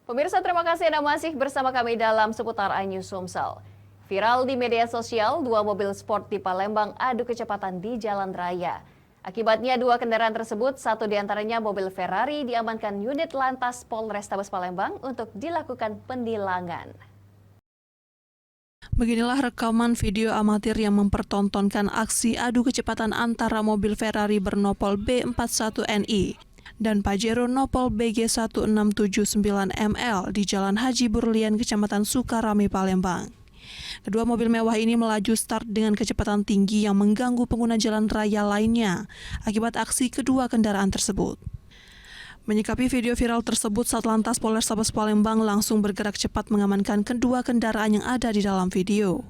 Pemirsa, terima kasih Anda masih bersama kami dalam seputar iNews Sumsel. Viral di media sosial, dua mobil sport di Palembang adu kecepatan di jalan raya. Akibatnya dua kendaraan tersebut, satu diantaranya mobil Ferrari, diamankan unit Lantas Polrestabes Palembang untuk dilakukan penilangan. Beginilah rekaman video amatir yang mempertontonkan aksi adu kecepatan antara mobil Ferrari bernopol B41NI dan Pajero nopol BG1679ML di Jalan Haji Burlian, Kecamatan Sukarame, Palembang. Kedua mobil mewah ini melaju start dengan kecepatan tinggi yang mengganggu pengguna jalan raya lainnya akibat aksi kedua kendaraan tersebut. Menyikapi video viral tersebut, Satlantas Polrestabes Palembang langsung bergerak cepat mengamankan kedua kendaraan yang ada di dalam video.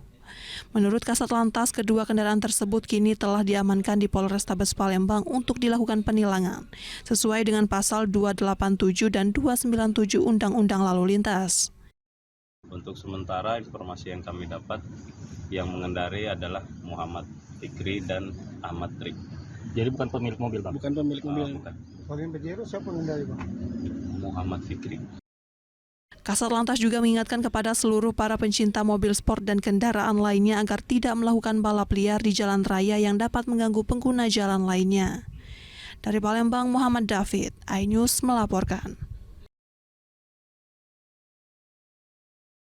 Menurut Kasat Lantas, kedua kendaraan tersebut kini telah diamankan di Polrestabes Palembang untuk dilakukan penilangan, sesuai dengan pasal 287 dan 297 Undang-Undang Lalu Lintas. Untuk sementara informasi yang kami dapat, yang mengendari adalah Muhammad Fikri dan Ahmad Trik. Jadi bukan pemilik mobil, Bang? Bukan pemilik mobil. Bukan. Bagian Pajero siapa pengendali, Bang? Muhammad Fikri. Kasat Lantas juga mengingatkan kepada seluruh para pencinta mobil sport dan kendaraan lainnya agar tidak melakukan balap liar di jalan raya yang dapat mengganggu pengguna jalan lainnya. Dari Palembang, Muhammad David, iNews melaporkan.